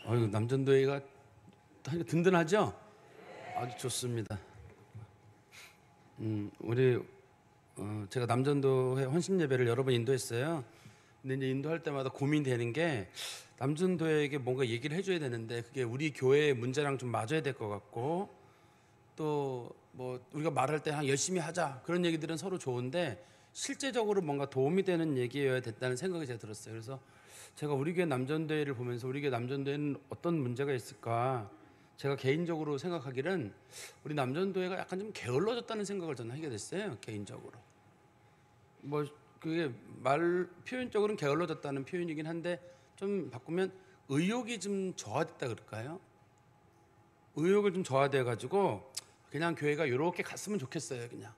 남전도회가 든든하죠? 아주 좋습니다. 우리 제가 남전도회 헌신 예배를 여러 번 인도했어요. 근데 이제 인도할 때마다 고민되는 게 남전도회에게 뭔가 얘기를 해줘야 되는데 그게 우리 교회의 문제랑 좀 맞아야 될 것 같고 또 뭐 우리가 말할 때 열심히 하자 그런 얘기들은 서로 좋은데 실제적으로 뭔가 도움이 되는 얘기여야 됐다는 생각이 제가 들었어요. 그래서 제가 우리 교회 남전도회를 보면서 우리 교회 남전도회는 어떤 문제가 있을까 제가 개인적으로 생각하기는 우리 남전도회가 약간 좀 게을러졌다는 생각을 저는 하게 됐어요. 개인적으로 뭐 그게 말 표현적으로는 게을러졌다는 표현이긴 한데 좀 바꾸면 의욕이 좀 저하됐다 그럴까요? 의욕을 좀 저하돼 가지고 그냥 교회가 이렇게 갔으면 좋겠어요. 그냥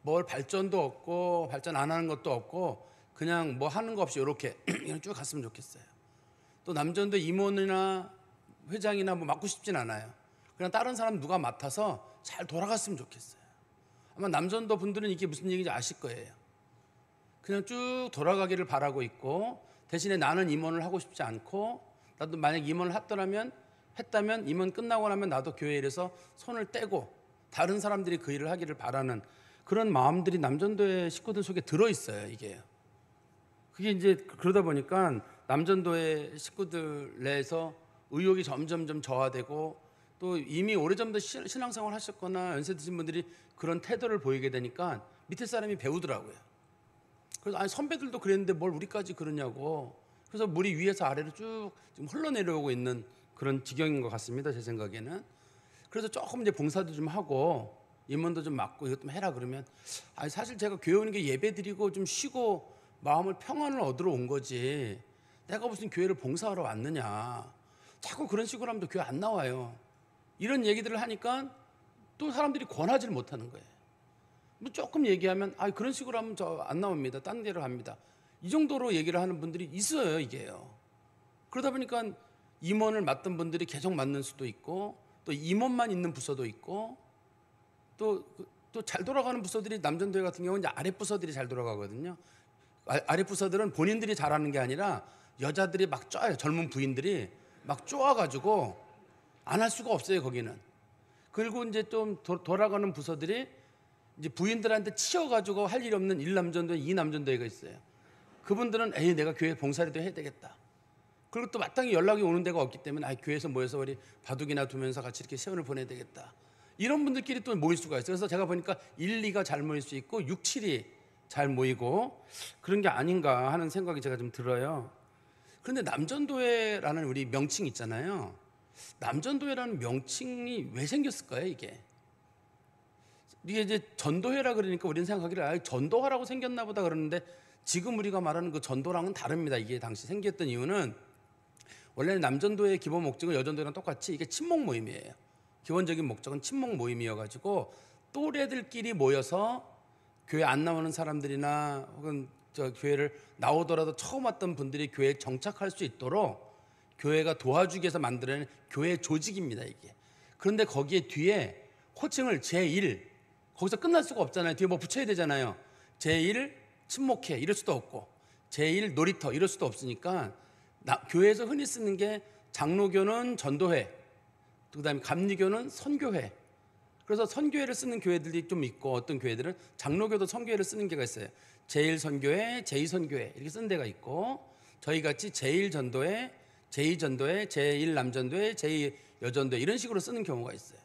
뭘 발전도 없고 발전 안 하는 것도 없고 그냥 뭐 하는 거 없이 이렇게 그냥 쭉 갔으면 좋겠어요. 또 남전도 임원이나 회장이나 뭐 맡고 싶진 않아요. 그냥 다른 사람 누가 맡아서 잘 돌아갔으면 좋겠어요. 아마 남전도 분들은 이게 무슨 얘기인지 아실 거예요. 그냥 쭉 돌아가기를 바라고 있고 대신에 나는 임원을 하고 싶지 않고 나도 만약 임원을 했다면 임원 끝나고 나면 나도 교회에 이래서 손을 떼고 다른 사람들이 그 일을 하기를 바라는 그런 마음들이 남전도의 식구들 속에 들어있어요. 이게 그게 이제 그러다 보니까 남전도의 식구들 내에서 의욕이 점점 저하되고 또 이미 오래전부터 신앙생활 하셨거나 연세 드신 분들이 그런 태도를 보이게 되니까 밑에 사람이 배우더라고요. 그래서 선배들도 그랬는데 뭘 우리까지 그러냐고. 그래서 물이 위에서 아래로 쭉 지금 흘러내려오고 있는 그런 지경인 것 같습니다. 제 생각에는. 그래서 조금 이제 봉사도 좀 하고 임원도 좀 맡고 이것 좀 해라 그러면 사실 제가 교회 오는 게 예배 드리고 좀 쉬고 마음을 평안을 얻으러 온 거지 내가 무슨 교회를 봉사하러 왔느냐. 자꾸 그런 식으로 하면 또 교회 안 나와요. 이런 얘기들을 하니까 또 사람들이 권하지를 못하는 거예요. 뭐 조금 얘기하면 그런 식으로 하면 저 안 나옵니다. 딴 데로 갑니다. 이 정도로 얘기를 하는 분들이 있어요. 이게요. 그러다 보니까 임원을 맡던 분들이 계속 맡는 수도 있고 또 임원만 있는 부서도 있고 또 잘 돌아가는 부서들이 남전도회 같은 경우는 이제 아랫 부서들이 잘 돌아가거든요. 아랫 부서들은 본인들이 잘하는 게 아니라 여자들이 막 쪼아요. 젊은 부인들이 막 쪼아가지고 안 할 수가 없어요. 거기는. 그리고 이제 좀 돌아가는 부서들이 이제 부인들한테 치여가지고 할 일이 없는 1남전도회, 2남전도회가 있어요. 그분들은 내가 교회 봉사라도 해야 되겠다. 그리고 또 마땅히 연락이 오는 데가 없기 때문에 교회에서 모여서 우리 바둑이나 두면서 같이 이렇게 세원을 보내야 되겠다. 이런 분들끼리 또 모일 수가 있어요. 그래서 제가 보니까 1, 2가 잘 모일 수 있고 6, 7이 잘 모이고 그런 게 아닌가 하는 생각이 제가 좀 들어요. 그런데 남전도회라는 우리 명칭 있잖아요. 남전도회라는 명칭이 왜 생겼을까요, 이게? 이게 이제 전도회라 그러니까 우리는 생각하기를 전도하라고 생겼나 보다 그러는데 지금 우리가 말하는 그 전도랑은 다릅니다. 이게 당시 생겼던 이유는 원래는 남전도회의 기본 목적은 여전도회랑 똑같이 이게 친목 모임이에요. 기본적인 목적은 친목 모임이어가지고 또래들끼리 모여서 교회 안 나오는 사람들이나 혹은 저 교회를 나오더라도 처음 왔던 분들이 교회에 정착할 수 있도록 교회가 도와주기 위해서 만들어낸 교회 조직입니다. 이게. 그런데 거기에 뒤에 호칭을 제1 거기서 끝날 수가 없잖아요. 뒤에 뭐 붙여야 되잖아요. 제1 친목회 이럴 수도 없고 제1 놀이터 이럴 수도 없으니까 교회에서 흔히 쓰는 게 장로교는 전도회, 그다음에 감리교는 선교회. 그래서 선교회를 쓰는 교회들이 좀 있고 어떤 교회들은 장로교도 선교회를 쓰는 게가 있어요. 제1 선교회, 제2 선교회 이렇게 쓰는 데가 있고 저희 같이 제1 전도회, 제2 전도회, 제1 남전도회, 제2 여전도회 이런 식으로 쓰는 경우가 있어요.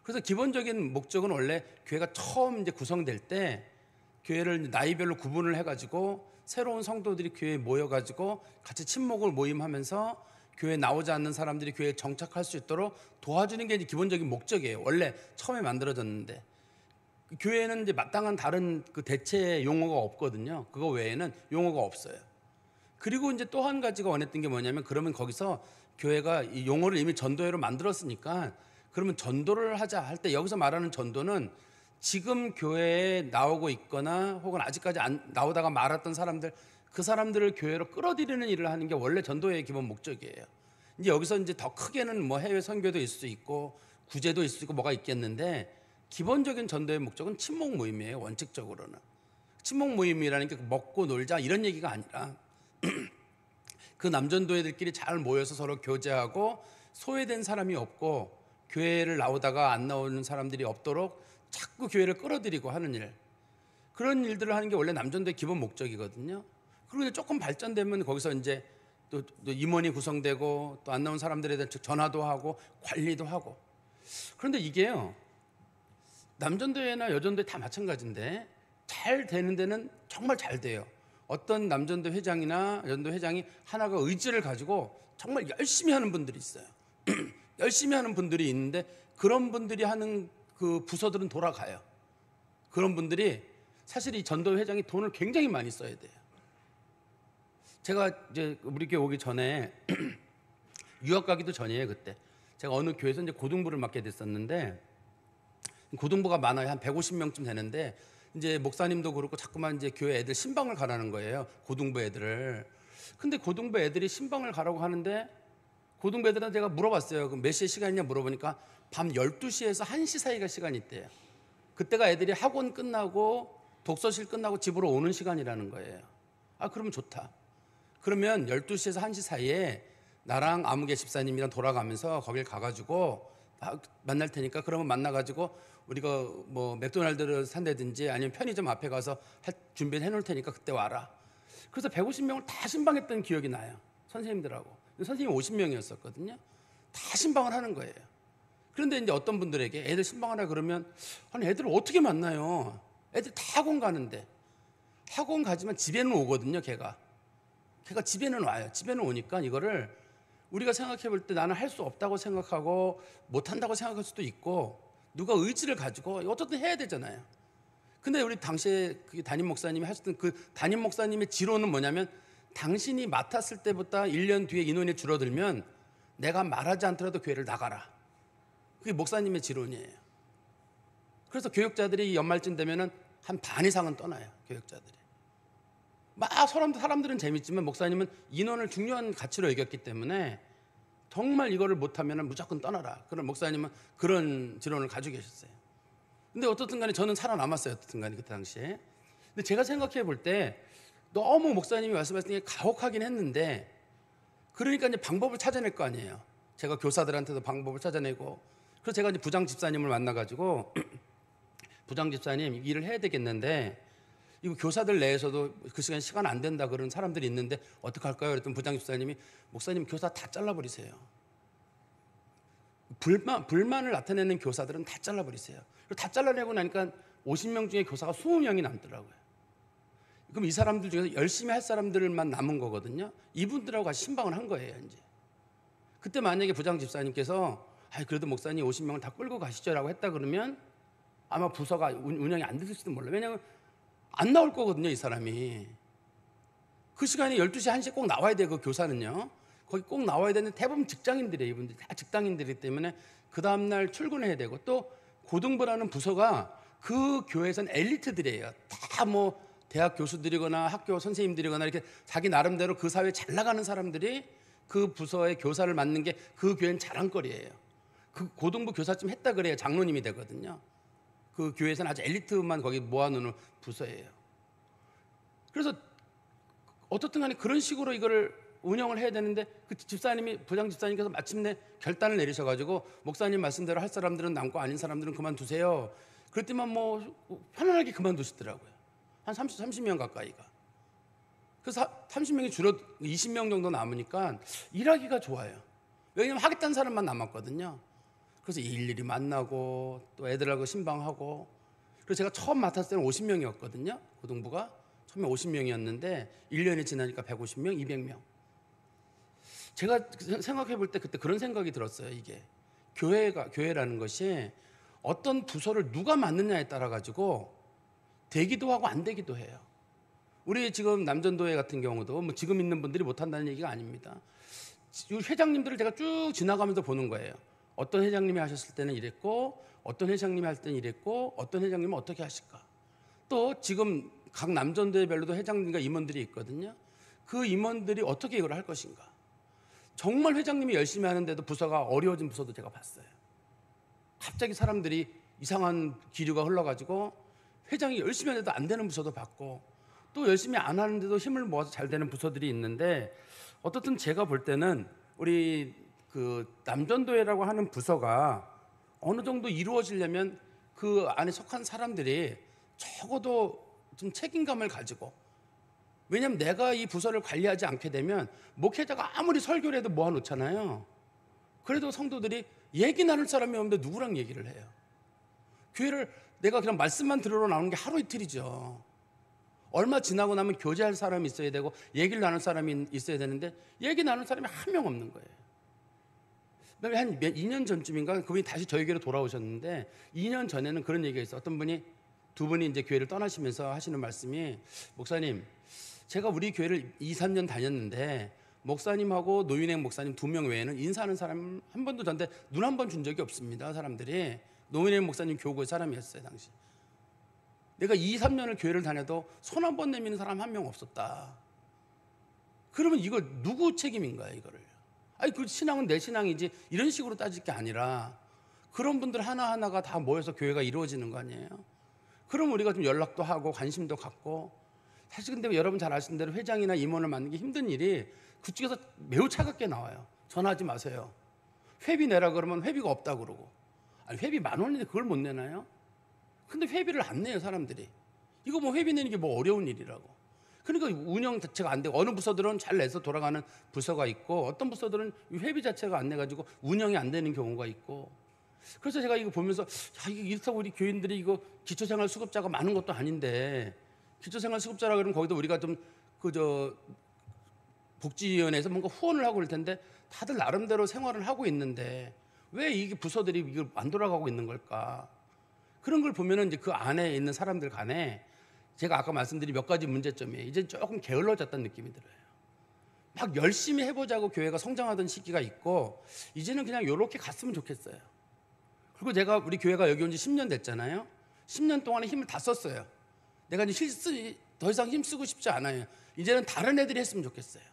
그래서 기본적인 목적은 원래 교회가 처음 이제 구성될 때 교회를 나이별로 구분을 해가지고 새로운 성도들이 교회에 모여가지고 같이 친목을 모임하면서 교회에 나오지 않는 사람들이 교회에 정착할 수 있도록 도와주는 게 이제 기본적인 목적이에요. 원래 처음에 만들어졌는데 교회에는 이제 마땅한 다른 그 대체 용어가 없거든요. 그거 외에는 용어가 없어요. 그리고 이제 또 한 가지가 원했던 게 뭐냐면 그러면 거기서 교회가 이 용어를 이미 전도회로 만들었으니까 그러면 전도를 하자 할 때 여기서 말하는 전도는 지금 교회에 나오고 있거나 혹은 아직까지 안 나오다가 말았던 사람들 그 사람들을 교회로 끌어들이는 일을 하는 게 원래 전도회의 기본 목적이에요. 이제 여기서 이제 더 크게는 뭐 해외 선교도 있을 수 있고 구제도 있을 수 있고 뭐가 있겠는데 기본적인 전도의 목적은 친목 모임이에요. 원칙적으로는 친목 모임이라는 게 먹고 놀자 이런 얘기가 아니라 그 남전도회들끼리 잘 모여서 서로 교제하고 소외된 사람이 없고 교회를 나오다가 안 나오는 사람들이 없도록 자꾸 교회를 끌어들이고 하는 일, 그런 일들을 하는 게 원래 남전도의 기본 목적이거든요. 그리고 조금 발전되면 거기서 이제 또 임원이 구성되고 또 안 나온 사람들에 대한 전화도 하고 관리도 하고. 그런데 이게요, 남전도회나 여전도회 다 마찬가지인데 잘 되는 데는 정말 잘 돼요. 어떤 남전도 회장이나 여전도 회장이 하나가 의지를 가지고 정말 열심히 하는 분들이 있어요. 열심히 하는 분들이 있는데 그런 분들이 하는 그 부서들은 돌아가요. 그런 분들이 사실 이 전도 회장이 돈을 굉장히 많이 써야 돼요. 제가 이제 우리 교회 오기 전에 유학 가기도 전이에요. 그때 제가 어느 교회에서 이제 고등부를 맡게 됐었는데, 고등부가 많아요. 한 150명쯤 되는데 이제 목사님도 그렇고 자꾸만 이제 교회 애들 신방을 가라는 거예요. 고등부 애들을. 근데 고등부 애들이 신방을 가라고 하는데 고등부 애들한테 제가 물어봤어요. 그럼 몇 시에 시간이냐 물어보니까 밤 12시에서 1시 사이가 시간이 있대요. 그때가 애들이 학원 끝나고 독서실 끝나고 집으로 오는 시간이라는 거예요. 아, 그러면 좋다. 그러면 12시에서 1시 사이에 나랑 아무개 집사님이랑 돌아가면서 거길 가가지고 만날 테니까 그러면 만나가지고 우리가 뭐 맥도날드를 산다든지 아니면 편의점 앞에 가서 준비해 놓을 테니까 그때 와라. 그래서 150명을 다 신방했던 기억이 나요. 선생님들하고. 선생님이 50명이었었거든요. 다 신방을 하는 거예요. 그런데 이제 어떤 분들에게 애들 신방하라 그러면 아니 애들을 어떻게 만나요? 애들 다 학원 가는데. 학원 가지만 집에는 오거든요. 걔가 집에는 와요. 집에는 오니까 이거를 우리가 생각해 볼 때 나는 할 수 없다고 생각하고 못한다고 생각할 수도 있고, 누가 의지를 가지고 어떻든 해야 되잖아요. 근데 우리 당시에 그 담임 목사님이 하셨던 그 담임 목사님의 지론은 뭐냐면, 당신이 맡았을 때보다 1년 뒤에 인원이 줄어들면 내가 말하지 않더라도 교회를 나가라. 그게 목사님의 지론이에요. 그래서 교육자들이 연말쯤 되면은 한 반 이상은 떠나요. 교육자들이. 막 사람들은 재밌지만 목사님은 인원을 중요한 가치로 여겼기 때문에 정말 이거를 못하면 무조건 떠나라. 그런 목사님은 그런 지론을 가지고 계셨어요. 근데 어떻든 간에 저는 살아남았어요. 어떻든 간에 그때 당시에. 근데 제가 생각해 볼 때 너무 목사님이 말씀하신 게 가혹하긴 했는데, 그러니까 이제 방법을 찾아낼 거 아니에요. 제가 교사들한테도 방법을 찾아내고, 그래서 제가 이제 부장 집사님을 만나가지고 부장 집사님 일을 해야 되겠는데 이거 교사들 내에서도 그 시간 안 된다 그런 사람들이 있는데 어떻게 할까요? 그랬더니 부장 집사님이 목사님 교사 다 잘라버리세요. 불만을 나타내는 교사들은 다 잘라버리세요. 다 잘라내고 나니까 50명 중에 교사가 20명이 남더라고요. 그럼 이 사람들 중에서 열심히 할 사람들만 남은 거거든요. 이분들하고 같이 신방을 한 거예요. 이제 그때 만약에 부장 집사님께서 그래도 목사님 50명을 다 끌고 가시죠라고 했다 그러면 아마 부서가 운영이 안 됐을지도 몰라요. 왜냐하면 안 나올 거거든요, 이 사람이. 그 시간에 12시, 1시에 꼭 나와야 돼요, 그 교사는요. 거기 꼭 나와야 되는데 대부분 직장인들이에요, 이분들이. 다 직장인들이기 때문에 그 다음날 출근해야 되고, 또 고등부라는 부서가 그 교회에선 엘리트들이에요. 다 뭐 대학 교수들이거나 학교 선생님들이거나 이렇게 자기 나름대로 그 사회에 잘 나가는 사람들이 그 부서의 교사를 맡는 게 그 교회는 자랑거리예요. 그 고등부 교사쯤 했다 그래야 장로님이 되거든요. 그 교회에서는 아주 엘리트만 거기 모아놓는 부서예요. 그래서 어떻든 간에 그런 식으로 이거를 운영을 해야 되는데, 그 집사님이, 부장 집사님께서 마침내 결단을 내리셔가지고 목사님 말씀대로 할 사람들은 남고 아닌 사람들은 그만두세요. 그랬더니만 뭐 편안하게 그만두시더라고요. 한 30명 가까이가. 그래서 30명이 줄어 20명 정도 남으니까 일하기가 좋아요. 왜냐하면 하겠다는 사람만 남았거든요. 그래서 일일이 만나고 또 애들하고 신방하고. 그래서 제가 처음 맡았을 때는 50명이었거든요. 고등부가 처음에 50명이었는데 1년이 지나니까 150명, 200명. 제가 생각해 볼 때 그때 그런 생각이 들었어요. 이게 교회라는 것이 어떤 부서를 누가 맡느냐에 따라 가지고 되기도 하고 안 되기도 해요. 우리 지금 남전도회 같은 경우도 뭐 지금 있는 분들이 못한다는 얘기가 아닙니다. 회장님들을 제가 쭉 지나가면서 보는 거예요. 어떤 회장님이 하셨을 때는 이랬고, 어떤 회장님이 할 때는 이랬고, 어떤 회장님은 어떻게 하실까. 또 지금 각 남전도회별로도 회장님과 임원들이 있거든요. 그 임원들이 어떻게 이걸 할 것인가. 정말 회장님이 열심히 하는데도 부서가 어려워진 부서도 제가 봤어요. 갑자기 사람들이 이상한 기류가 흘러가지고 회장이 열심히 하는데도 안 되는 부서도 봤고, 또 열심히 안 하는데도 힘을 모아서 잘 되는 부서들이 있는데, 어떻든 제가 볼 때는 우리 그 남전도회라고 하는 부서가 어느 정도 이루어지려면 그 안에 속한 사람들이 적어도 좀 책임감을 가지고, 왜냐하면 내가 이 부서를 관리하지 않게 되면 목회자가 아무리 설교를 해도 모아놓잖아요. 그래도 성도들이 얘기 나눌 사람이 없는데 누구랑 얘기를 해요? 교회를 내가 그냥 말씀만 들으러 나오는 게 하루 이틀이죠. 얼마 지나고 나면 교제할 사람이 있어야 되고 얘기를 나눌 사람이 있어야 되는데 얘기 나눌 사람이 한 명 없는 거예요. 그다음에 한 2년 전쯤인가 그분이 다시 저희 교회로 돌아오셨는데 2년 전에는 그런 얘기가 있어요. 어떤 분이, 두 분이 이제 교회를 떠나시면서 하시는 말씀이, 목사님, 제가 우리 교회를 2, 3년 다녔는데 목사님하고 노윤행 목사님 2명 외에는 인사하는 사람 한 번도 저한테 눈 한 번 준 적이 없습니다. 사람들이. 노윤행 목사님 교구의 사람이었어요, 당시. 내가 2, 3년을 교회를 다녀도 손 한 번 내미는 사람 한 명 없었다. 그러면 이거 누구 책임인가요, 이거를? 아니, 그 신앙은 내 신앙이지 이런 식으로 따질 게 아니라 그런 분들 하나하나가 다 모여서 교회가 이루어지는 거 아니에요? 그럼 우리가 좀 연락도 하고 관심도 갖고. 사실 근데 여러분 잘 아시는 대로 회장이나 임원을 맡는 게 힘든 일이 그쪽에서 매우 차갑게 나와요. 전화하지 마세요. 회비 내라 그러면 회비가 없다 그러고. 아니, 회비 10,000원인데 그걸 못 내나요? 근데 회비를 안 내요, 사람들이. 이거 뭐 회비 내는 게 뭐 어려운 일이라고. 그러니까 운영 자체가 안 되고, 어느 부서들은 잘 내서 돌아가는 부서가 있고 어떤 부서들은 회비 자체가 안 내가지고 운영이 안 되는 경우가 있고. 그래서 제가 이거 보면서, 야, 이게 이렇다고 우리 교인들이 이거 기초생활 수급자가 많은 것도 아닌데, 기초생활 수급자라 그러면 거기도 우리가 좀 복지위원회에서 뭔가 후원을 하고 그럴 텐데 다들 나름대로 생활을 하고 있는데 왜 이게 부서들이 이걸 안 돌아가고 있는 걸까? 그런 걸 보면은 이제 그 안에 있는 사람들 간에 제가 아까 말씀드린 몇 가지 문제점이에요. 이제 조금 게을러졌다는 느낌이 들어요. 막 열심히 해보자고 교회가 성장하던 시기가 있고 이제는 그냥 이렇게 갔으면 좋겠어요. 그리고 제가 우리 교회가 여기 온 지 10년 됐잖아요. 10년 동안에 힘을 다 썼어요. 내가 이제 더 이상 힘쓰고 싶지 않아요. 이제는 다른 애들이 했으면 좋겠어요.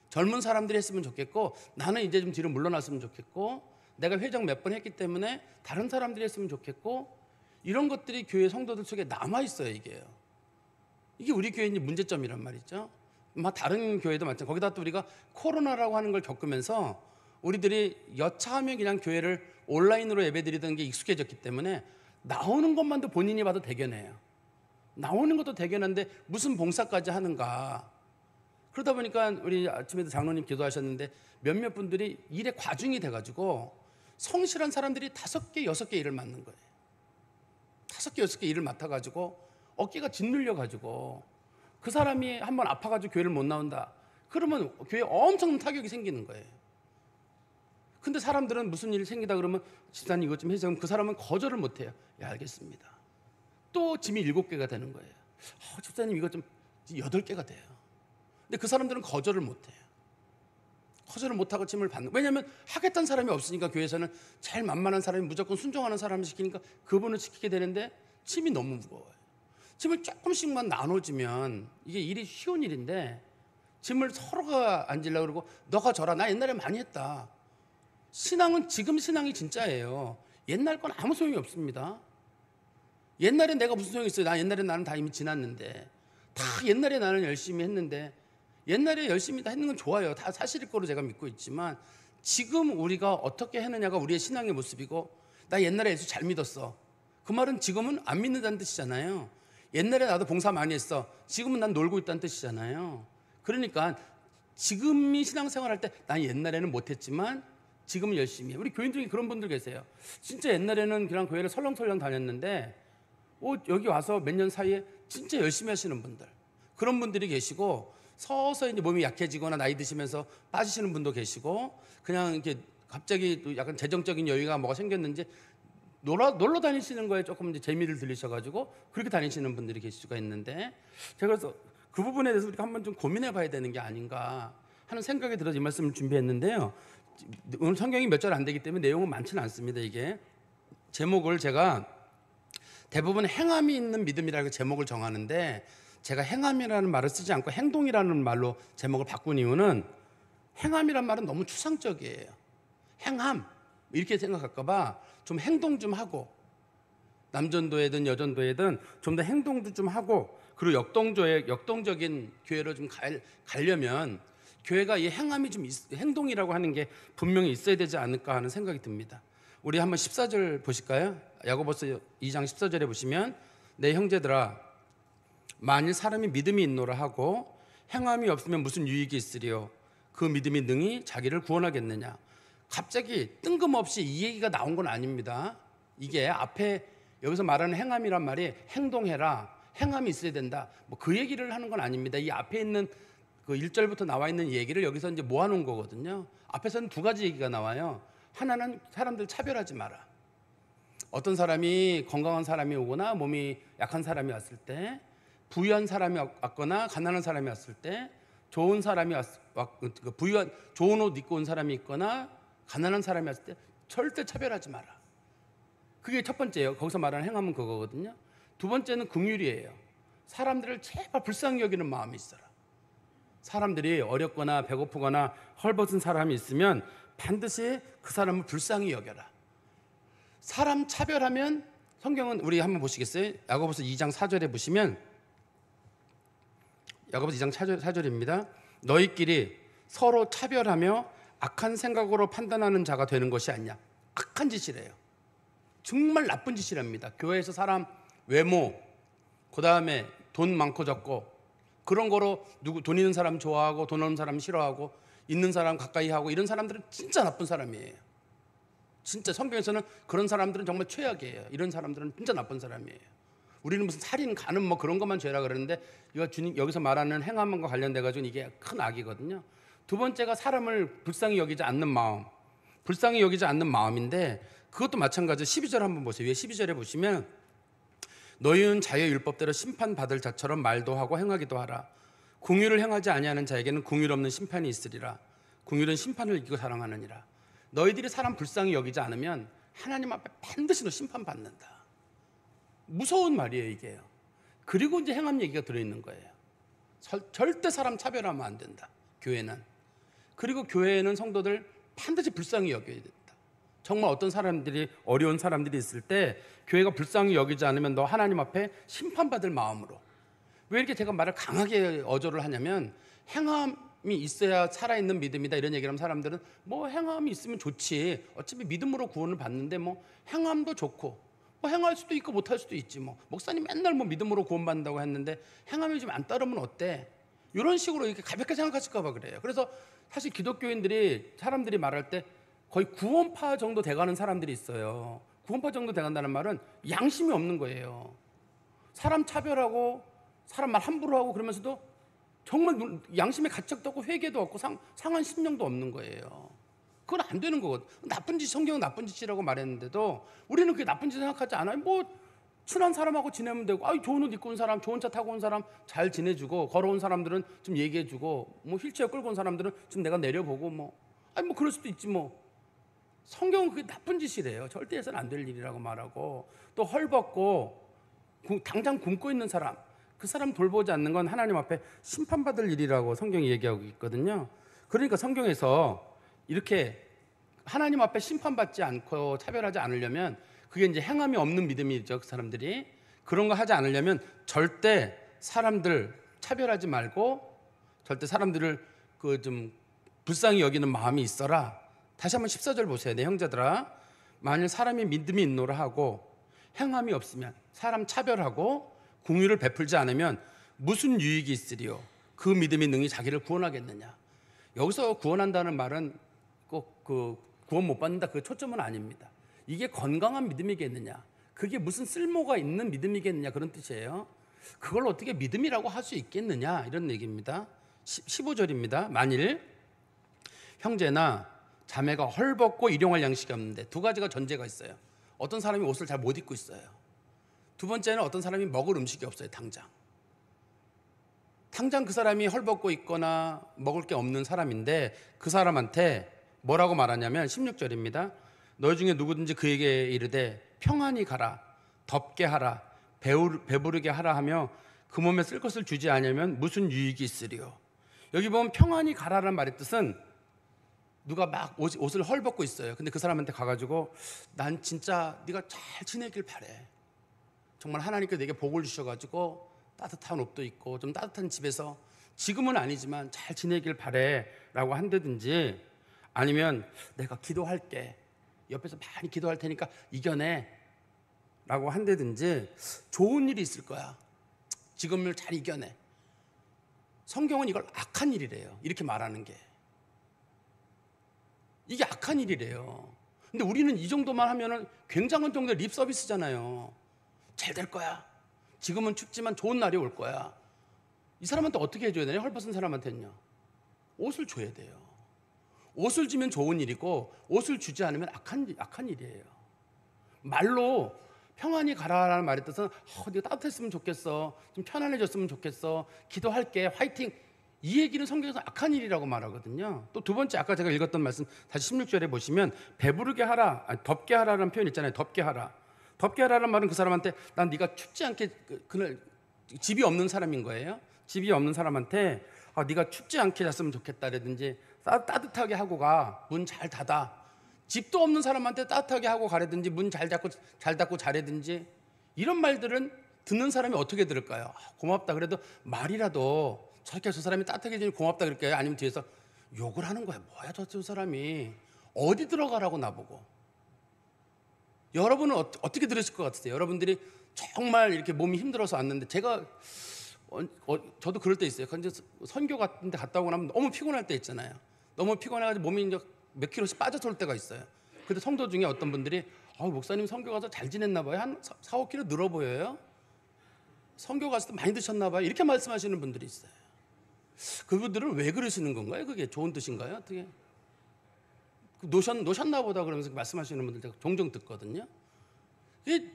젊은 사람들이 했으면 좋겠고, 나는 이제 좀 뒤로 물러났으면 좋겠고, 내가 회장 몇 번 했기 때문에 다른 사람들이 했으면 좋겠고, 이런 것들이 교회 성도들 속에 남아있어요. 이게 우리 교회의 문제점이란 말이죠. 다른 교회도 마찬가지. 거기다 또 우리가 코로나라고 하는 걸 겪으면서 우리들이 여차하면 그냥 교회를 온라인으로 예배드리던 게 익숙해졌기 때문에 나오는 것만도 본인이 봐도 대견해요. 나오는 것도 대견한데 무슨 봉사까지 하는가. 그러다 보니까 우리 아침에도 장로님 기도하셨는데 몇몇 분들이 일에 과중이 돼가지고 성실한 사람들이 5개, 6개 일을 맡는 거예요. 5개, 6개 일을 맡아가지고 어깨가 짓눌려가지고 그 사람이 한번 아파가지고 교회를 못 나온다. 그러면 교회에 엄청난 타격이 생기는 거예요. 근데 사람들은 무슨 일이 생기다 그러면 집사님 이것 좀 해주세요. 그 사람은 거절을 못 해요. 예, 알겠습니다. 또 짐이 7개가 되는 거예요. 집사님 이것 좀 8개가 돼요. 근데 그 사람들은 거절을 못 해요. 거절을 못하고 짐을 받는. 왜냐하면 하겠다는 사람이 없으니까 교회에서는 제일 만만한 사람이 무조건 순종하는 사람을 시키니까 그분을 시키게 되는데 짐이 너무 무거워요. 짐을 조금씩만 나눠주면 이게 일이 쉬운 일인데 짐을 서로가 안 지려고 그러고 너가 져라. 나 옛날에 많이 했다. 신앙은 지금 신앙이 진짜예요. 옛날 건 아무 소용이 없습니다. 옛날에 내가 무슨 소용이 있어요. 나는 다 이미 지났는데. 다 옛날에 나는 열심히 했는데 옛날에 열심히 다 했는 건 좋아요. 다 사실일 거로 제가 믿고 있지만 지금 우리가 어떻게 했느냐가 우리의 신앙의 모습이고 나 옛날에 예수 잘 믿었어. 그 말은 지금은 안 믿는다는 뜻이잖아요. 옛날에 나도 봉사 많이 했어. 지금은 난 놀고 있다는 뜻이잖아요. 그러니까 지금이 신앙생활 할 때 난 옛날에는 못했지만 지금은 열심히 해. 우리 교인 중에 그런 분들 계세요. 진짜 옛날에는 그냥 교회를 설렁설렁 다녔는데 여기 와서 몇 년 사이에 진짜 열심히 하시는 분들, 그런 분들이 계시고 서서히 이제 몸이 약해지거나 나이 드시면서 빠지시는 분도 계시고 그냥 이렇게 갑자기 또 약간 재정적인 여유가 뭐가 생겼는지 놀러 다니시는 거에 조금 이제 재미를 들리셔가지고 그렇게 다니시는 분들이 계실 수가 있는데 제가 그래서 그 부분에 대해서 우리가 한번 좀 고민해 봐야 되는 게 아닌가 하는 생각이 들어서 이 말씀을 준비했는데요. 오늘 성경이 몇 절 안 되기 때문에 내용은 많지는 않습니다. 이게 제목을 제가 대부분 행함이 있는 믿음이라고 제목을 정하는데 제가 행함이라는 말을 쓰지 않고 행동이라는 말로 제목을 바꾼 이유는 행함이란 말은 너무 추상적이에요. 행함 이렇게 생각할까 봐 좀 행동 좀 하고 남전도회든 여전도회든 좀 더 행동도 좀 하고 그리고 역동적인 교회로 좀 가려면 교회가 이 행함이 행동이라고 하는 게 분명히 있어야 되지 않을까 하는 생각이 듭니다. 우리 한번 14절 보실까요? 야고보서 2장 14절에 보시면 내 형제들아 만일 사람이 믿음이 있노라 하고 행함이 없으면 무슨 유익이 있으리요? 그 믿음이 능히 자기를 구원하겠느냐? 갑자기 뜬금없이 이 얘기가 나온 건 아닙니다. 이게 앞에 여기서 말하는 행함이란 말이 행동해라, 행함이 있어야 된다, 뭐 그 얘기를 하는 건 아닙니다. 이 앞에 있는 그 1절부터 나와 있는 얘기를 여기서 이제 모아놓은 거거든요. 앞에서는 두 가지 얘기가 나와요. 하나는 사람들 차별하지 마라. 어떤 사람이 건강한 사람이 오거나 몸이 약한 사람이 왔을 때, 부유한 사람이 왔거나 가난한 사람이 왔을 때, 좋은 사람이 부유한 좋은 옷 입고 온 사람이 있거나 가난한 사람이 왔을 때 절대 차별하지 마라. 그게 첫 번째예요. 거기서 말하는 행함은 그거거든요. 두 번째는 긍휼이에요. 사람들을 제발 불쌍히 여기는 마음이 있어라. 사람들이 어렵거나 배고프거나 헐벗은 사람이 있으면 반드시 그 사람을 불쌍히 여겨라. 사람 차별하면 성경은 우리 한번 보시겠어요? 야고보서 2장 4절에 보시면 야고보서 2장 4절입니다. 너희끼리 서로 차별하며 악한 생각으로 판단하는 자가 되는 것이 아니냐. 악한 짓이래요. 정말 나쁜 짓이랍니다. 교회에서 사람 외모, 그 다음에 돈 많고 적고 그런 거로 돈 있는 사람 좋아하고 돈 없는 사람 싫어하고 있는 사람 가까이 하고 이런 사람들은 진짜 나쁜 사람이에요. 진짜 성경에서는 그런 사람들은 정말 최악이에요. 이런 사람들은 진짜 나쁜 사람이에요. 우리는 무슨 살인, 간음 뭐 그런 것만 죄라 그러는데 이거 주님 여기서 말하는 행함과 관련돼 가지고 이게 큰 악이거든요. 두 번째가 사람을 불쌍히 여기지 않는 마음. 불쌍히 여기지 않는 마음인데 그것도 마찬가지. 12절 한번 보세요. 위에 12절에 보시면 너희는 자의 율법대로 심판받을 자처럼 말도 하고 행하기도 하라. 긍휼을 행하지 아니하는 자에게는 긍휼 없는 심판이 있으리라. 긍휼은 심판을 이기고 사랑하느니라. 너희들이 사람 불쌍히 여기지 않으면 하나님 앞에 반드시 너 심판받는다. 무서운 말이에요 이게요. 그리고 이제 행함 얘기가 들어있는 거예요. 절대 사람 차별하면 안 된다. 교회는. 그리고 교회에는 성도들 반드시 불쌍히 여겨야 된다. 정말 어떤 사람들이 어려운 사람들이 있을 때 교회가 불쌍히 여기지 않으면 너 하나님 앞에 심판받을 마음으로. 왜 이렇게 제가 말을 강하게 어조를 하냐면 행함이 있어야 살아있는 믿음이다 이런 얘기를 하면 사람들은 뭐 행함이 있으면 좋지. 어차피 믿음으로 구원을 받는데 뭐 행함도 좋고 뭐 행할 수도 있고 못할 수도 있지. 뭐 목사님 맨날 뭐 믿음으로 구원받는다고 했는데 행함이 좀 안 따르면 어때? 이런 식으로 이렇게 가볍게 생각하실까 봐 그래요. 그래서 사실 기독교인들이 사람들이 말할 때 거의 구원파 정도 돼가는 사람들이 있어요. 구원파 정도 돼간다는 말은 양심이 없는 거예요. 사람 차별하고 사람 말 함부로 하고 그러면서도 정말 양심의 가책도 없고 회개도 없고 상한 심령도 없는 거예요. 그건 안 되는 거거든. 나쁜 짓, 성경은 나쁜 짓이라고 말했는데도 우리는 그게 나쁜 짓 생각하지 않아요. 뭐 친한 사람하고 지내면 되고, 좋은 옷 입고 온 사람, 좋은 차 타고 온 사람 잘 지내주고, 걸어온 사람들은 좀 얘기해주고, 뭐 휠체어 끌고 온 사람들은 좀 내가 내려보고, 뭐 그럴 수도 있지 뭐. 성경은 그게 나쁜 짓이래요. 절대 해서는 안 될 일이라고 말하고, 또 헐벗고 당장 굶고 있는 사람, 그 사람 돌보지 않는 건 하나님 앞에 심판받을 일이라고 성경이 얘기하고 있거든요. 그러니까 성경에서 이렇게 하나님 앞에 심판받지 않고 차별하지 않으려면 그게 이제 행함이 없는 믿음이죠. 그 사람들이 그런 거 하지 않으려면 절대 사람들 차별하지 말고 절대 사람들을 그 좀 불쌍히 여기는 마음이 있어라. 다시 한번 14절 보세요. 내 형제들아 만일 사람이 믿음이 있노라 하고 행함이 없으면 사람 차별하고 긍휼을 베풀지 않으면 무슨 유익이 있으리요? 그 믿음이 능히 자기를 구원하겠느냐? 여기서 구원한다는 말은 꼭 그 구원 못 받는다 그 초점은 아닙니다. 이게 건강한 믿음이겠느냐? 그게 무슨 쓸모가 있는 믿음이겠느냐? 그런 뜻이에요. 그걸 어떻게 믿음이라고 할 수 있겠느냐? 이런 얘기입니다. 15절입니다. 만일 형제나 자매가 헐벗고 일용할 양식이 없는데 두 가지가 전제가 있어요. 어떤 사람이 옷을 잘 못 입고 있어요. 두 번째는 어떤 사람이 먹을 음식이 없어요. 당장 그 사람이 헐벗고 있거나 먹을 게 없는 사람인데 그 사람한테 뭐라고 말하냐면 16절입니다. 너희 중에 누구든지 그에게 이르되 평안히 가라, 덥게 하라, 배부르게 하라 하며 그 몸에 쓸 것을 주지 않으면 무슨 유익이 있으리요? 여기 보면 평안히 가라라는 말의 뜻은 누가 막 옷을 헐벗고 있어요. 근데 그 사람한테 가가지고 난 진짜 네가 잘 지내길 바래. 정말 하나님께 내게 복을 주셔가지고 따뜻한 옷도 있고 좀 따뜻한 집에서 지금은 아니지만 잘 지내길 바래라고 한다든지, 아니면 내가 기도할게, 옆에서 많이 기도할 테니까 이겨내라고 한다든지, 좋은 일이 있을 거야. 지금을 잘 이겨내. 성경은 이걸 악한 일이래요. 이렇게 말하는 게. 이게 악한 일이래요. 근데 우리는 이 정도만 하면은 굉장한 정도의 립 서비스잖아요. 잘 될 거야. 지금은 춥지만 좋은 날이 올 거야. 이 사람한테 어떻게 해줘야 되냐? 헐벗은 사람한테는요. 옷을 줘야 돼요. 옷을 주면 좋은 일이고, 옷을 주지 않으면 악한 일이에요. 말로 평안히 가라라는 말의 뜻은 네가 따뜻했으면 좋겠어, 좀 편안해졌으면 좋겠어, 기도할게, 화이팅, 이 얘기는 성경에서 악한 일이라고 말하거든요. 또 두 번째, 아까 제가 읽었던 말씀 다시 16절에 보시면 배부르게 하라, 덥게 하라라는 표현 있잖아요. 덥게 하라. 덥게 하라는 말은 그 사람한테 난 네가 춥지 않게, 그날 집이 없는 사람인 거예요. 집이 없는 사람한테 네가 춥지 않게 잤으면 좋겠다라든지, 따뜻하게 하고 가, 문 잘 닫아. 집도 없는 사람한테 따뜻하게 하고 가라든지, 문 잘 닫고 자라든지, 이런 말들은 듣는 사람이 어떻게 들을까요? 고맙다. 그래도 말이라도 저렇게 저 사람이 따뜻하게 해주니 고맙다 그럴까요? 아니면 뒤에서 욕을 하는 거야. 뭐야 저 사람이, 어디 들어가라고 나보고. 여러분은 어떻게 들으실 것 같으세요? 여러분들이 정말 이렇게 몸이 힘들어서 왔는데, 제가 저도 그럴 때 있어요. 근데 선교 같은 데 갔다 오고 나면 너무 피곤할 때 있잖아요. 너무 피곤해가지고 몸이 이제 몇 킬로씩 빠져서 올 때가 있어요. 근데 성도 중에 어떤 분들이 목사님 선교 가서 잘 지냈나 봐요. 한 4, 5kg 늘어 보여요. 선교 갔을 때 많이 드셨나 봐요. 이렇게 말씀하시는 분들이 있어요. 그분들은 왜 그러시는 건가요? 그게 좋은 뜻인가요? 어떻게? 노셨나 보다 그러면서 말씀하시는 분들 제가 종종 듣거든요. 이게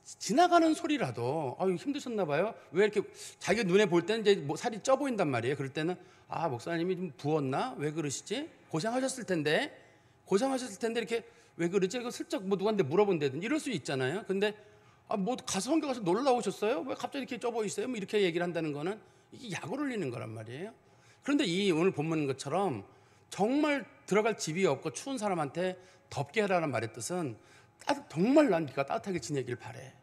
지나가는 소리라도 힘드셨나 봐요. 왜 이렇게 자기 눈에 볼 때는 이제 살이 쪄 보인단 말이에요. 그럴 때는 목사님이 좀 부었나? 왜 그러시지? 고생하셨을 텐데 이렇게 왜 그러지? 이거 슬쩍 누구한테 물어본다든지 이럴 수 있잖아요. 근데 선교 가서 놀러 오셨어요? 왜 갑자기 이렇게 쪄 보이세요? 이렇게 얘기를 한다는 거는 이게 약을 올리는 거란 말이에요. 그런데 이 오늘 본문 것처럼 정말 들어갈 집이 없고 추운 사람한테 덥게 하라는 말의 뜻은 정말 난 네가 따뜻하게 지내길 바래.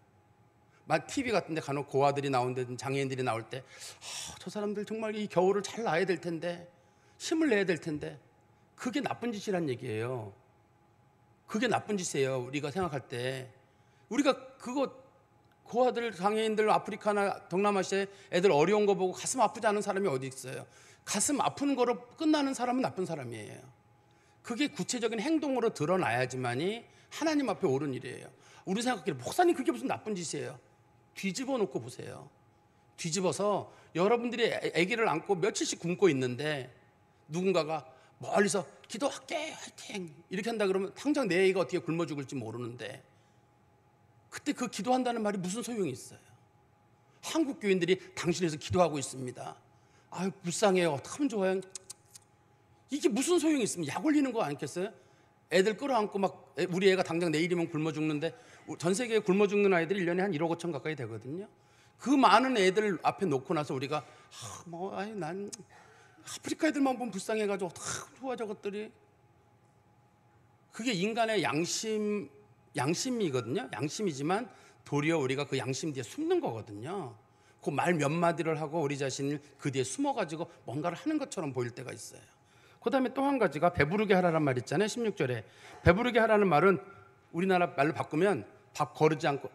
TV 같은 데 간혹 고아들이 나온다든지 장애인들이 나올 때 저 사람들 정말 이 겨울을 잘 나야 될 텐데, 힘을 내야 될 텐데, 그게 나쁜 짓이란 얘기예요. 그게 나쁜 짓이에요. 우리가 생각할 때. 우리가 그거 고아들, 장애인들, 아프리카나 동남아시아 애들 어려운 거 보고 가슴 아프지 않은 사람이 어디 있어요? 가슴 아픈 거로 끝나는 사람은 나쁜 사람이에요. 그게 구체적인 행동으로 드러나야지만이 하나님 앞에 옳은 일이에요. 우리 생각하기에 목사님 그게 무슨 나쁜 짓이에요? 뒤집어 놓고 보세요. 뒤집어서 여러분들이 아기를 안고 며칠씩 굶고 있는데 누군가가 멀리서 기도할게 화이팅 이렇게 한다 그러면 당장 내 아이가 어떻게 굶어 죽을지 모르는데, 그때 그 기도한다는 말이 무슨 소용이 있어요? 한국 교인들이 당신에서 기도하고 있습니다. 불쌍해요. 어떡하면 좋아요? 이게 무슨 소용이 있습니까? 약 올리는 거 아니겠어요? 애들 끌어안고 우리 애가 당장 내일이면 굶어 죽는데, 전 세계에 굶어 죽는 아이들이 1년에 한 1억 5천 가까이 되거든요. 그 많은 애들 앞에 놓고 나서 우리가 난 아프리카 애들만 보면 불쌍해가지고 좋아 저것들이. 그게 인간의 양심이거든요. 양심이지만 도리어 우리가 그 양심 뒤에 숨는 거거든요. 그 말 몇 마디를 하고 우리 자신을 그 뒤에 숨어가지고 뭔가를 하는 것처럼 보일 때가 있어요. 그 다음에 또 한 가지가 배부르게 하라는 말 있잖아요. 16절에 배부르게 하라는 말은 우리나라 말로 바꾸면 밥 거르지 않고,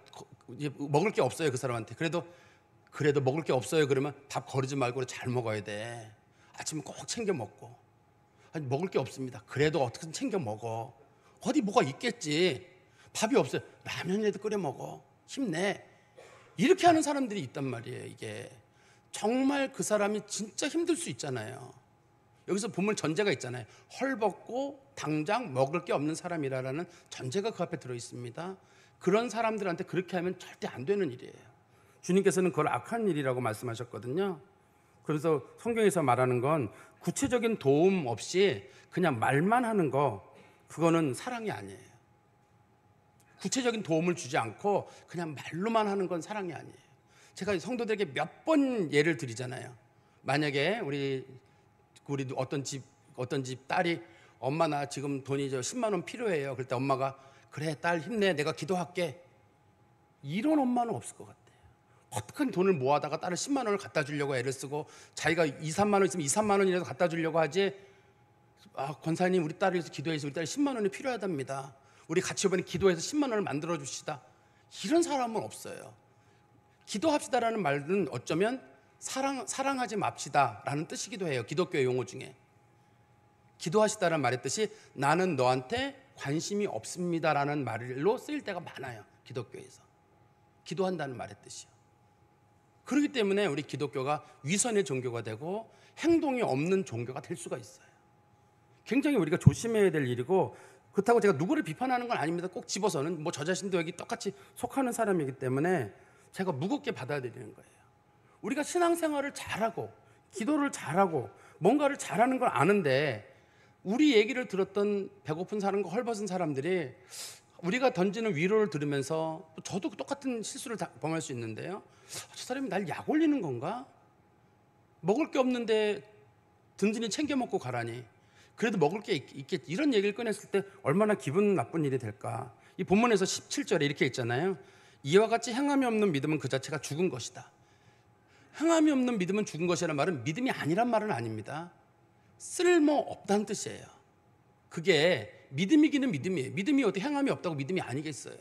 먹을 게 없어요 그 사람한테. 그래도 먹을 게 없어요 그러면 밥 거르지 말고 잘 먹어야 돼. 아침에 꼭 챙겨 먹고. 먹을 게 없습니다. 그래도 어떻게든 챙겨 먹어. 어디 뭐가 있겠지. 밥이 없어요. 라면이라도 끓여 먹어. 힘내. 이렇게 하는 사람들이 있단 말이에요. 이게 정말 그 사람이 진짜 힘들 수 있잖아요. 여기서 보면 전제가 있잖아요. 헐벗고 당장 먹을 게 없는 사람이라는 전제가 그 앞에 들어 있습니다. 그런 사람들한테 그렇게 하면 절대 안 되는 일이에요. 주님께서는 그걸 악한 일이라고 말씀하셨거든요. 그래서 성경에서 말하는 건 구체적인 도움 없이 그냥 말만 하는 거, 그거는 사랑이 아니에요. 구체적인 도움을 주지 않고 그냥 말로만 하는 건 사랑이 아니에요. 제가 성도들에게 몇 번 예를 드리잖아요. 만약에 우리 어떤 집 딸이 엄마 나 지금 돈이 10만 원 필요해요. 그럴 때 엄마가 그래 딸 힘내 내가 기도할게. 이런 엄마는 없을 것 같아요. 어떻게 돈을 모아다가 딸을 10만 원을 갖다 주려고 애를 쓰고 자기가 2, 3만 원 있으면 2, 3만 원이라도 갖다 주려고 하지. 권사님 우리 딸을 위해서 기도해서 우리 딸 10만 원이 필요하답니다. 우리 같이 이번에 기도해서 10만 원을 만들어 주시다. 이런 사람은 없어요. 기도합시다라는 말은 어쩌면 사랑하지 맙시다라는 뜻이기도 해요. 기독교의 용어 중에. 기도하시다라는 말의 뜻이 나는 너한테 관심이 없습니다라는 말로 쓰일 때가 많아요. 기독교에서. 기도한다는 말의 뜻이요. 그렇기 때문에 우리 기독교가 위선의 종교가 되고 행동이 없는 종교가 될 수가 있어요. 굉장히 우리가 조심해야 될 일이고, 그렇다고 제가 누구를 비판하는 건 아닙니다. 꼭 집어서는 저 자신도 여기 똑같이 속하는 사람이기 때문에 제가 무겁게 받아들이는 거예요. 우리가 신앙생활을 잘하고 기도를 잘하고 뭔가를 잘하는 걸 아는데, 우리 얘기를 들었던 배고픈 사람과 헐벗은 사람들이 우리가 던지는 위로를 들으면서 저도 똑같은 실수를 범할 수 있는데요. 저 사람이 날 약 올리는 건가? 먹을 게 없는데 든든히 챙겨 먹고 가라니. 그래도 먹을 게 있겠지. 이런 얘기를 꺼냈을 때 얼마나 기분 나쁜 일이 될까. 이 본문에서 17절에 이렇게 있잖아요. 이와 같이 행함이 없는 믿음은 그 자체가 죽은 것이다. 행함이 없는 믿음은 죽은 것이라는 말은 믿음이 아니란 말은 아닙니다. 쓸모없다는 뜻이에요. 그게 믿음이기는 믿음이에요. 믿음이 어떻게 행함이 없다고 믿음이 아니겠어요.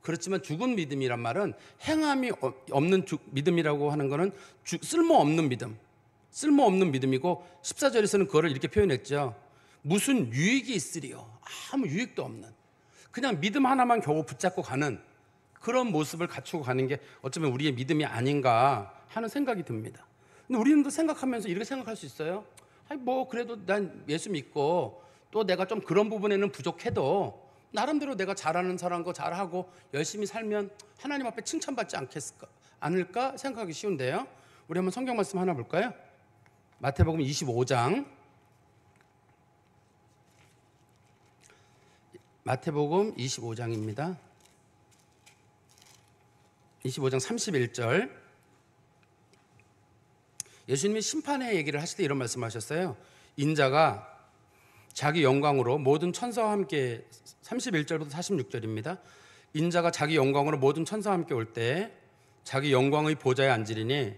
그렇지만 죽은 믿음이란 말은 행함이 없는 믿음이라고 하는 것은 쓸모없는 믿음, 쓸모없는 믿음이고, 14절에서는 그거를 이렇게 표현했죠. 무슨 유익이 있으리요. 아무 유익도 없는, 그냥 믿음 하나만 겨우 붙잡고 가는 그런 모습을 갖추고 가는 게 어쩌면 우리의 믿음이 아닌가 하는 생각이 듭니다. 근데 우리는 또 생각하면서 이렇게 생각할 수 있어요. 그래도 난 예수 믿고 또 내가 좀 그런 부분에는 부족해도 나름대로 내가 잘하는 사람 거 잘하고 열심히 살면 하나님 앞에 칭찬받지 않을까 생각하기 쉬운데요. 우리 한번 성경 말씀 하나 볼까요? 마태복음 25장. 마태복음 25장입니다. 25장 31절. 예수님이 심판의 얘기를 하실 때 이런 말씀하셨어요. 인자가 자기 영광으로 모든 천사와 함께, 31절부터 46절입니다. 인자가 자기 영광으로 모든 천사와 함께 올 때 자기 영광의 보좌에 앉으리니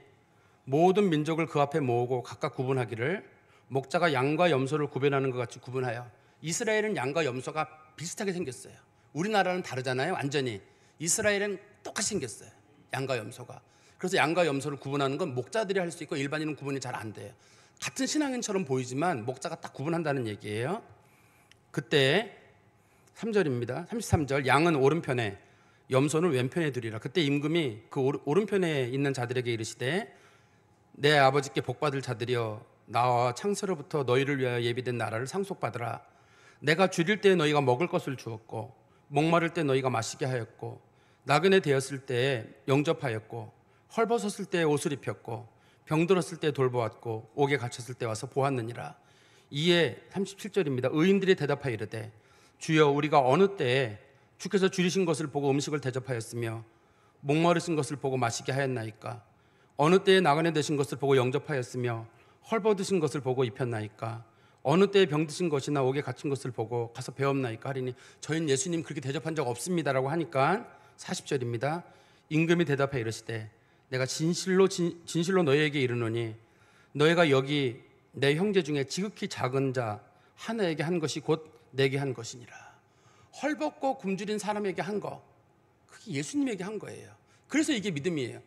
모든 민족을 그 앞에 모으고 각각 구분하기를 목자가 양과 염소를 구별하는 것 같이 구분하여. 이스라엘은 양과 염소가 비슷하게 생겼어요. 우리나라는 다르잖아요. 완전히. 이스라엘은 똑같이 생겼어요. 양과 염소가. 그래서 양과 염소를 구분하는 건 목자들이 할 수 있고 일반인은 구분이 잘 안 돼요. 같은 신앙인처럼 보이지만 목자가 딱 구분한다는 얘기예요. 그때 3절입니다. 33절. 양은 오른편에 염소는 왼편에 두리라. 그때 임금이 그 오른편에 있는 자들에게 이르시되 내 아버지께 복받을 자들이여 나와 창세로부터 너희를 위하여 예비된 나라를 상속받으라. 내가 줄일 때 너희가 먹을 것을 주었고 목마를 때 너희가 마시게 하였고 나그네 되었을 때 영접하였고 헐벗었을 때 옷을 입혔고 병들었을 때 돌보았고 옥에 갇혔을 때 와서 보았느니라. 이에 37절입니다. 의인들이 대답하여 이르되 주여 우리가 어느 때에 주께서 줄이신 것을 보고 음식을 대접하였으며 목마르신 것을 보고 마시게 하였나이까? 어느 때에 나그네 되신 것을 보고 영접하였으며 헐벗으신 것을 보고 입혔나이까? 어느 때에 병드신 것이나 옥에 갇힌 것을 보고 가서 배웠나이까? 하리니 저희는 예수님 그렇게 대접한 적 없습니다라고 하니까 40절입니다. 임금이 대답하여 이르시되 내가 진실로 너희에게 이르노니 너희가 여기 내 형제 중에 지극히 작은 자 하나에게 한 것이 곧 내게 한 것이니라. 헐벗고 굶주린 사람에게 한 거, 그게 예수님에게 한 거예요. 그래서 이게 믿음이에요.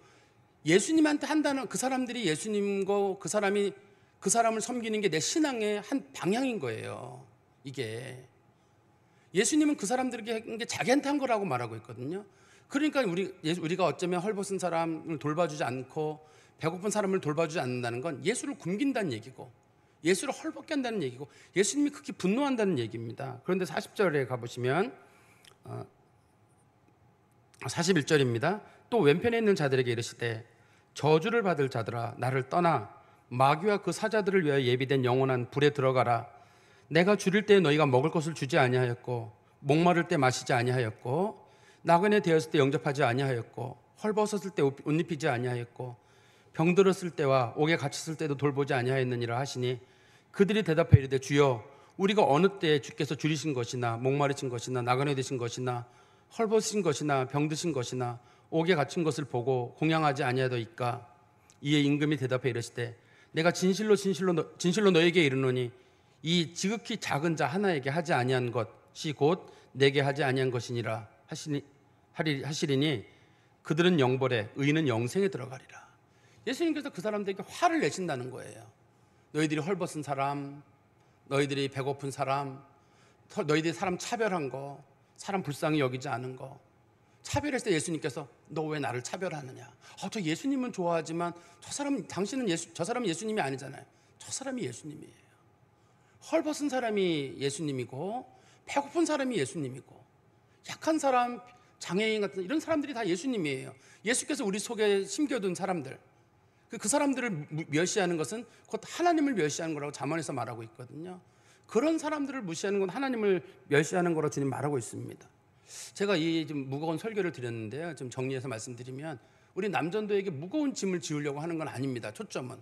예수님한테 한다는, 그 사람들이 예수님과 그 사람을 섬기는 게 내 신앙의 한 방향인 거예요. 이게 예수님은 그 사람들에게 한 게 자기한테 한 거라고 말하고 있거든요. 그러니까 우리가 어쩌면 헐벗은 사람을 돌봐주지 않고 배고픈 사람을 돌봐주지 않는다는 건 예수를 굶긴다는 얘기고 예수를 헐벗게 한다는 얘기고 예수님이 그렇게 분노한다는 얘기입니다. 그런데 40절에 가보시면 41절입니다. 또 왼편에 있는 자들에게 이르시되 저주를 받을 자들아 나를 떠나 마귀와 그 사자들을 위하여 예비된 영원한 불에 들어가라. 내가 줄일 때 너희가 먹을 것을 주지 아니하였고 목마를 때 마시지 아니하였고 나그네 되었을 때 영접하지 아니하였고 헐벗었을 때 옷 입히지 아니하였고 병들었을 때와 옥에 갇혔을 때도 돌보지 아니하였느니라 하시니 그들이 대답하여 이르되 주여 우리가 어느 때에 주께서 줄이신 것이나 목마르신 것이나 나그네 되신 것이나 헐벗으신 것이나 병드신 것이나 옥에 갇힌 것을 보고 공양하지 아니하더이까. 이에 임금이 대답해 이르시되 내가 진실로 너에게 이르노니 이 지극히 작은 자 하나에게 하지 아니한 것이 곧 내게 하지 아니한 것이니라 하시리니 그들은 영벌에 의인은 영생에 들어가리라. 예수님께서 그 사람들에게 화를 내신다는 거예요. 너희들이 헐벗은 사람, 너희들이 배고픈 사람, 너희들이 사람 차별한 거, 사람 불쌍히 여기지 않은 거, 차별했을 때 예수님께서 너 왜 나를 차별하느냐? 저 예수님은 좋아하지만 저 사람은 예수님이 아니잖아요. 저 사람이 예수님이에요. 헐벗은 사람이 예수님이고 배고픈 사람이 예수님이고 약한 사람, 장애인 같은 이런 사람들이 다 예수님이에요. 예수께서 우리 속에 심겨둔 사람들, 그 사람들을 멸시하는 것은 곧 하나님을 멸시하는 거라고 잠언에서 말하고 있거든요. 그런 사람들을 무시하는 건 하나님을 멸시하는 거라고 주님 말하고 있습니다. 제가 이 좀 무거운 설교를 드렸는데요. 좀 정리해서 말씀드리면 우리 남전도에게 무거운 짐을 지우려고 하는 건 아닙니다. 초점은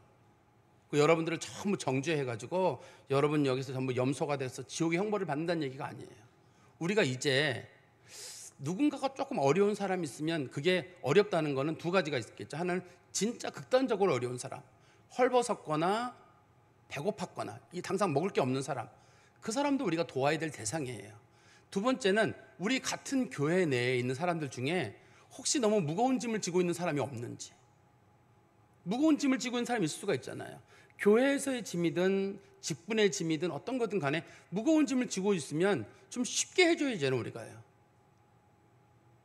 여러분들을 전부 정죄해가지고 여러분 여기서 전부 염소가 돼서 지옥의 형벌을 받는다는 얘기가 아니에요. 우리가 이제 누군가가 조금 어려운 사람이 있으면 그게 어렵다는 거는 두 가지가 있겠죠. 하나는 진짜 극단적으로 어려운 사람, 헐벗었거나 배고팠거나 이 당장 먹을 게 없는 사람, 그 사람도 우리가 도와야 될 대상이에요. 두 번째는 우리 같은 교회 내에 있는 사람들 중에 혹시 너무 무거운 짐을 지고 있는 사람이 없는지. 무거운 짐을 지고 있는 사람이 있을 수가 있잖아요. 교회에서의 짐이든 직분의 짐이든 어떤 거든 간에 무거운 짐을 지고 있으면 좀 쉽게 해줘야죠. 우리가요.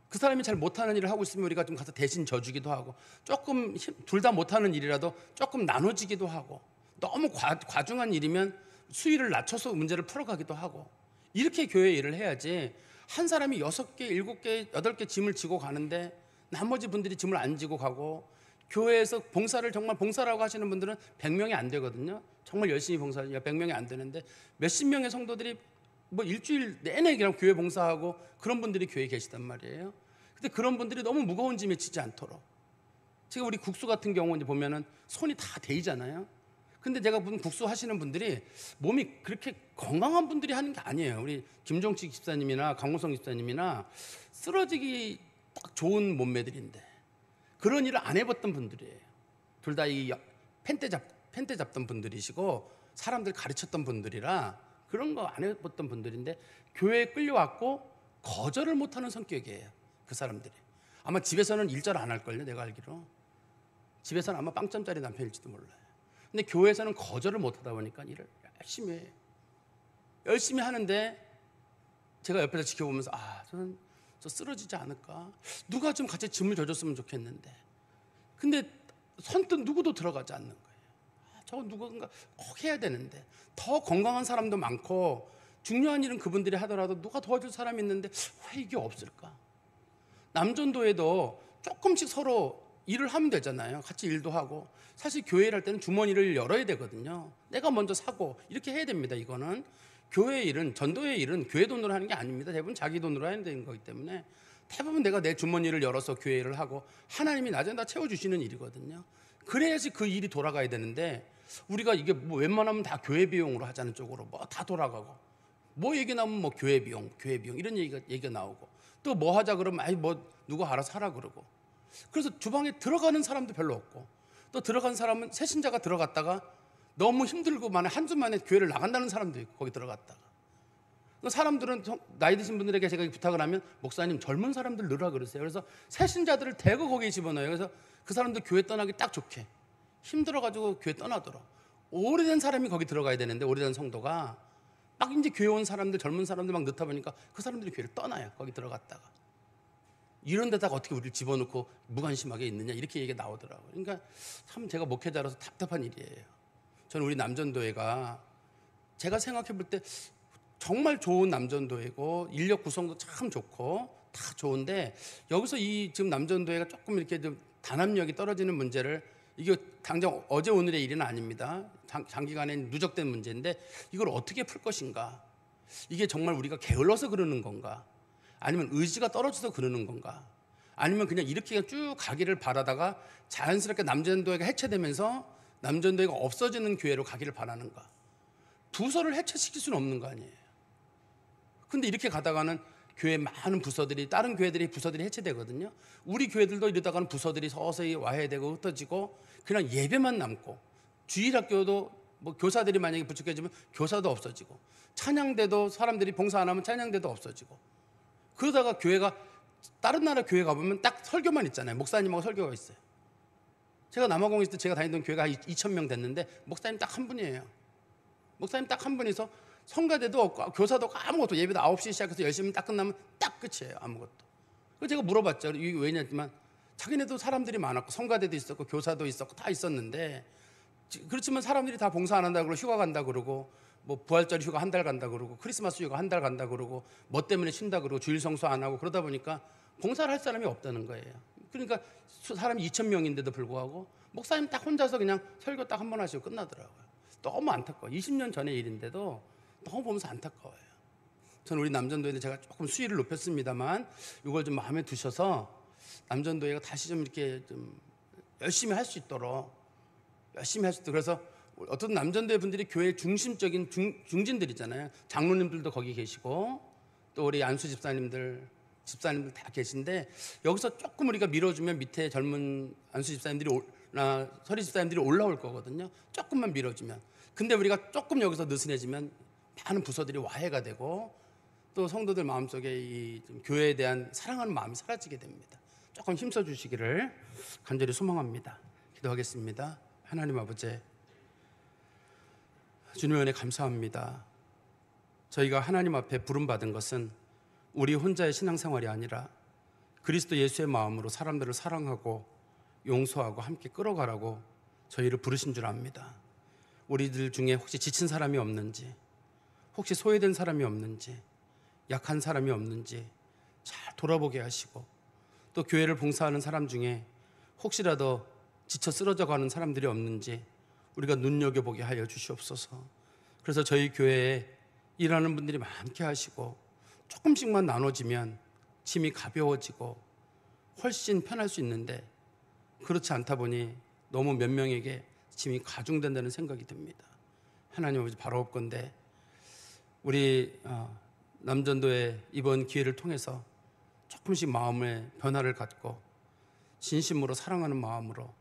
그 사람이 잘 못하는 일을 하고 있으면 우리가 좀 가서 대신 져주기도 하고, 조금 둘 다 못하는 일이라도 조금 나눠지기도 하고, 너무 과중한 일이면 수위를 낮춰서 문제를 풀어가기도 하고, 이렇게 교회 일을 해야지. 한 사람이 6개, 7개, 8개 짐을 지고 가는데 나머지 분들이 짐을 안 지고 가고, 교회에서 봉사를 정말 봉사라고 하시는 분들은 100명이 안 되거든요. 정말 열심히 봉사를 100명이 안 되는데 몇십 명의 성도들이 뭐 일주일 내내 그냥 교회 봉사하고 그런 분들이 교회에 계시단 말이에요. 근데 그런 분들이 너무 무거운 짐에 지지 않도록, 제가 우리 국수 같은 경우 이제 보면은 손이 다 데이잖아요. 근데 제가 본 국수 하시는 분들이 몸이 그렇게 건강한 분들이 하는 게 아니에요. 우리 김종식 집사님이나 강무성 집사님이나 쓰러지기 딱 좋은 몸매들인데 그런 일을 안 해봤던 분들이에요. 둘 다 이 펜대 잡던 분들이시고 사람들 가르쳤던 분들이라 그런 거 안 해봤던 분들인데 교회에 끌려왔고 거절을 못하는 성격이에요. 그 사람들이 아마 집에서는 일절 안 할걸요. 내가 알기로 집에서는 아마 빵점짜리 남편일지도 몰라요. 근데 교회에서는 거절을 못하다 보니까 일을 열심히 해요. 열심히 하는데 제가 옆에서 지켜보면서 저는 저 쓰러지지 않을까, 누가 좀 같이 짐을 져줬으면 좋겠는데, 근데 선뜻 누구도 들어가지 않는 거예요. 저거 누군가 꼭 해야 되는데, 더 건강한 사람도 많고 중요한 일은 그분들이 하더라도 누가 도와줄 사람이 있는데 왜 이게 없을까? 남전도에도 조금씩 서로 일을 하면 되잖아요. 같이 일도 하고. 사실 교회 일할 때는 주머니를 열어야 되거든요. 내가 먼저 사고 이렇게 해야 됩니다. 이거는 교회 일은, 전도의 일은 교회 돈으로 하는 게 아닙니다. 대부분 자기 돈으로 해야 되는 거기 때문에 대부분 내가 내 주머니를 열어서 교회 일을 하고 하나님이 나중에 다 채워주시는 일이거든요. 그래야지 그 일이 돌아가야 되는데, 우리가 이게 뭐 웬만하면 다 교회 비용으로 하자는 쪽으로 뭐 다 돌아가고, 뭐 얘기 나오면 뭐 교회 비용 이런 얘기가 나오고, 또 뭐 하자 그러면 뭐 누가 알아서 하라 그러고, 그래서 주방에 들어가는 사람도 별로 없고, 또 들어간 사람은 새신자가 들어갔다가 너무 힘들고 한주 만에 교회를 나간다는 사람도 있고, 거기 들어갔다가. 사람들은 나이 드신 분들에게 제가 부탁을 하면 목사님 젊은 사람들 넣으라 그러세요. 그래서 새신자들을 대거 거기에 집어넣어요. 그래서 그 사람들 교회 떠나기 딱 좋게, 힘들어가지고 교회 떠나도록. 오래된 사람이 거기 들어가야 되는데, 오래된 성도가 막 이제 교회 온 사람들, 젊은 사람들 막 넣다 보니까 그 사람들이 교회를 떠나요. 거기 들어갔다가. 이런 데다가 어떻게 우리를 집어넣고 무관심하게 있느냐, 이렇게 얘기가 나오더라고요. 그러니까 참 제가 목회자로서 답답한 일이에요. 저는 우리 남전도회가 제가 생각해 볼 때 정말 좋은 남전도회고 인력 구성도 참 좋고 다 좋은데, 여기서 이 지금 남전도회가 조금 이렇게 좀 단합력이 떨어지는 문제를, 이게 당장 어제 오늘의 일은 아닙니다. 장기간에 누적된 문제인데 이걸 어떻게 풀 것인가? 이게 정말 우리가 게을러서 그러는 건가? 아니면 의지가 떨어져서 그러는 건가? 아니면 그냥 이렇게 쭉 가기를 바라다가 자연스럽게 남전도회가 해체되면서 남전도회가 없어지는 교회로 가기를 바라는가? 두서를 해체시킬 수는 없는 거 아니에요. 근데 이렇게 가다가는 교회 많은 부서들이, 다른 교회들이 부서들이 해체되거든요. 우리 교회들도 이러다가는 부서들이 서서히 와해되고 흩어지고 그냥 예배만 남고, 주일학교도 뭐 교사들이 만약에 부족해지면 교사도 없어지고, 찬양대도 사람들이 봉사 안 하면 찬양대도 없어지고, 그러다가 교회가, 다른 나라 교회 가보면 딱 설교만 있잖아요. 목사님하고 설교가 있어요. 제가 남아공에 있을 때 제가 다니던 교회가 2,000명 됐는데 목사님 딱 한 분이에요. 목사님 딱 한 분이서 성가대도 없고 교사도 없고 아무것도, 예배도 9시 시작해서 10시면 딱 끝나면 딱 끝이에요. 아무것도. 그래서 제가 물어봤죠. 이게 왜냐지만 자기네도 사람들이 많았고 성가대도 있었고 교사도 있었고 다 있었는데, 그렇지만 사람들이 다 봉사 안 한다고 그러고 휴가 간다 그러고, 뭐 부활절 휴가 한 달 간다 그러고 크리스마스 휴가 한 달 간다 그러고 뭐 때문에 쉰다 그러고 주일 성수 안 하고, 그러다 보니까 봉사를 할 사람이 없다는 거예요. 그러니까 사람이 2,000명인데도 불구하고 목사님 딱 혼자서 그냥 설교 딱 한 번 하시고 끝나더라고요. 너무 안타까워요. 20년 전의 일인데도 너무 보면서 안타까워요. 저는 우리 남전도회는 제가 조금 수위를 높였습니다만 이걸 좀 마음에 두셔서 남전도회가 다시 좀 이렇게 좀 열심히 할 수 있도록, 그래서 어떤 남전도회 분들이 교회 중심적인 중진들이잖아요. 장로님들도 거기 계시고 또 우리 안수 집사님들 다 계신데, 여기서 조금 우리가 밀어주면 밑에 젊은 안수 집사님들이 서리 집사님들이 올라올 거거든요. 조금만 밀어주면. 근데 우리가 조금 여기서 느슨해지면 많은 부서들이 와해가 되고 또 성도들 마음속에 이 교회에 대한 사랑하는 마음이 사라지게 됩니다. 조금 힘써 주시기를 간절히 소망합니다. 기도하겠습니다. 하나님 아버지, 주님의 은혜 감사합니다. 저희가 하나님 앞에 부름받은 것은 우리 혼자의 신앙생활이 아니라 그리스도 예수의 마음으로 사람들을 사랑하고 용서하고 함께 끌어가라고 저희를 부르신 줄 압니다. 우리들 중에 혹시 지친 사람이 없는지, 혹시 소외된 사람이 없는지, 약한 사람이 없는지 잘 돌아보게 하시고, 또 교회를 봉사하는 사람 중에 혹시라도 지쳐 쓰러져 가는 사람들이 없는지 우리가 눈여겨보게 하여 주시옵소서. 그래서 저희 교회에 일하는 분들이 많게 하시고 조금씩만 나눠지면 짐이 가벼워지고 훨씬 편할 수 있는데, 그렇지 않다 보니 너무 몇 명에게 짐이 가중된다는 생각이 듭니다. 하나님 아버지, 바라옵건대 우리 남전도의 이번 기회를 통해서 조금씩 마음의 변화를 갖고 진심으로 사랑하는 마음으로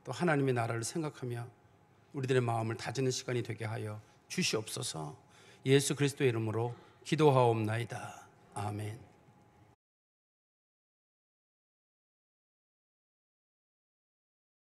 또 하나님의 나라를 생각하며 우리들의 마음을 다지는 시간이 되게 하여 주시옵소서. 예수 그리스도의 이름으로 기도하옵나이다. 아멘.